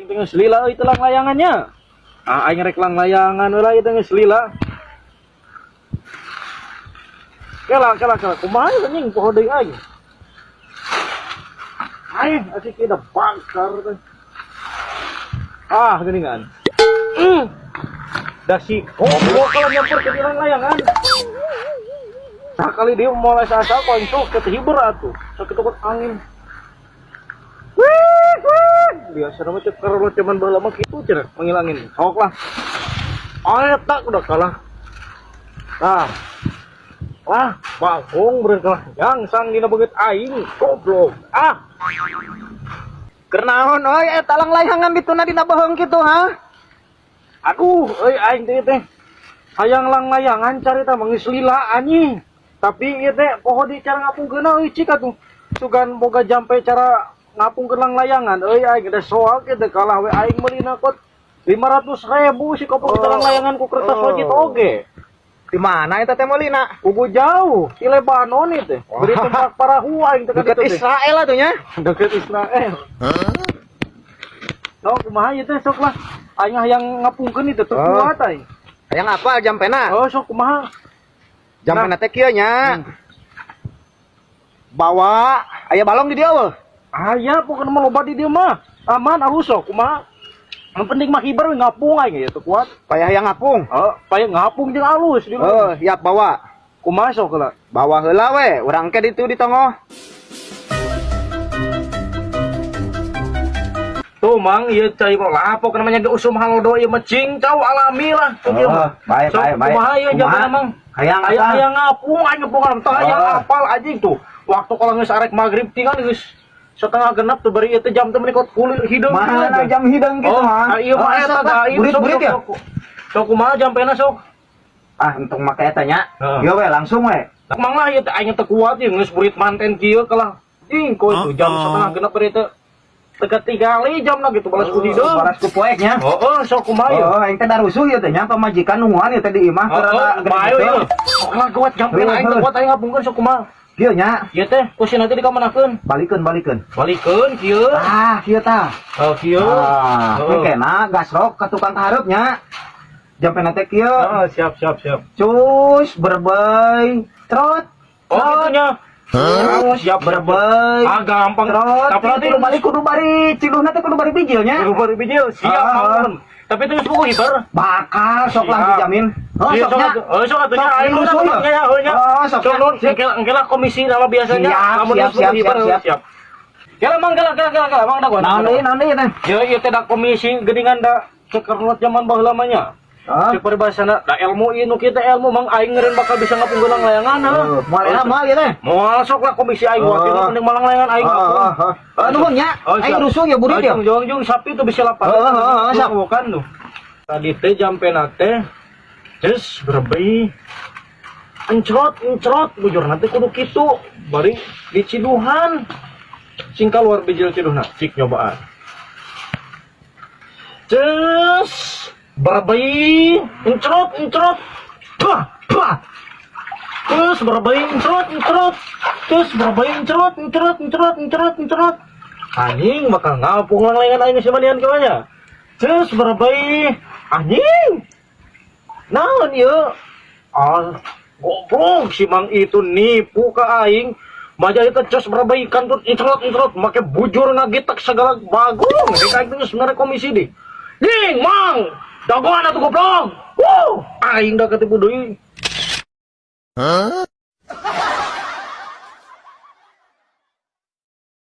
Tengah selila itu lang layangannya. Aing rek lang layangan lah itu tengah selila. Kela. Kumaha anjing poho deui aing. Aing asik kita bakar teh. Geuningan. Dasi goblok kalau nyamper ke lang layangan. Kali dia mulai sasa koncok ketihibur atuh. Sakitu angin. Biasa nama ceker lo cuman baheula mah kitu cenah menghilangin. Sok lah. Tak udah kalah. Bagong berkelah. Yang sang dina beungeut aing goblok. Keur naon euy eta lang layangan dituna dina beheung kitu ha? Aduh, aing teh hayang lang layangan carita mangis lila anjing. Tapi ieu teh poho di cara ngapungkeunna euy cik atuh. Sugan boga jampe cara ngapungkeun lang layangan aing geus soal kitu kalah we aing meulina kot 500.000 si kopong lang layangan ku kertas wajib oge. Di mana eta teh meulina? Kubu jauh, di Lebanon itu. Beri tempat parahu aing teh Deket Israel atuh nya. Deket Israel. No, kumaha ieu teh sok lah. Aing hayang ngapungkeun itu teu kuat aing. Hayang apa jampena? Sok kumaha? Jampena teh kieu nya. Bawa aya balong di dieu eueuh. Aya pokoknya mah loba di dieu mah. Aman alus sok kumaha? Yang penting mah hibar we ngapung aing ieu teu kuat. Payah hayang ngapung. Payah ngapung jeung alus di dieu. Siap bawa. Kumaha sok heula? Bawa heula we, urang ke ditu di tongoh. Tuh mang ieu cai lah pokoknya namanya ge usum halodo ieu mah cingcau alami lah. Baik. Kumaha ieu jaman mang? Hayang ngapung aing ngapung tah hayang apal anjing tuh. Waktu kalau geus arek magrib tinggal geus setengah genap tuh bari itu jam teh menikot kulit hideung. Mana jam hideung gitu mah? Ieu mah eta da ieu burit ya. Sok kumaha jampena sok? Untuk make eta nya. Ieu we langsung we. Tak manglah ieu teh aing teh kuat ieu geus burit manten kieu kalah. Ding ko itu jam setengah genap bari teh teka 3 kali jamna gitu balas ku hideung. Balas ku poeknya. Sok kumaha ieu? Aing teh da rusuh ieu teh nya pamajikan nungguan ieu teh di imah karena gede ieu. Sok lah kuat jampena aing teh kuat aing ngapungkeun sok kumaha? Kieu nya. Ieu teh kusi nanti dikamanakeun. Balikeun. Balikeun kieu. Kieu tah. Kieu. Kena gasrok ka tukang kahareupnya. Jampena teh kieu. Siap. Cus berbei, trot. Itunya. Siap berbei. Gampang. Tapi nanti kudu bari ciluhna teh kudu bari bijil nya. Kudu bari bijil. Siap, Mang. Tapi teu buku hibar. Bakal sok lah dijamin. Sok atunya aing rusuh ya heunya. Sok nun engke lah komisi nama biasanya. Siap. Kela Mang Mang da gua. Naon deui teh? Ieu teh da komisi geuningan da kekerlot zaman baheula mah nya. Seperti bahasana da ilmu ieu nu kieu teh ilmu Mang aing ngeureun bakal bisa ngapungkeun lang layangan. Moal ieu teh. Moal sok lah komisi aing waktu penting malang layangan aing. Nuhun nya. Aing rusuh ya budi dia. Jong sapi tuh bisa lapar. Bukan tuh. Tadi teh jampena teh geus berbei. Encrot bujur nanti kudu kitu bari diciduhan. Sing kaluar bijil ciduhna cik nyobaan. Cus berbei encrot. Terus berbei encrot. Terus berbei encrot. Anjing bakal ngapung lang layangan aing si manian kemana? Terus berbei anjing. Naon ieu? Goblok si Mang itu nipu ka aing. Maja itu cus berbei kantut encrot make bujur ngagitak segala bagong. Kayak itu sebenarnya komisi di. Ding Mang, dagoan atuh goblok. Aing da ketipu deui.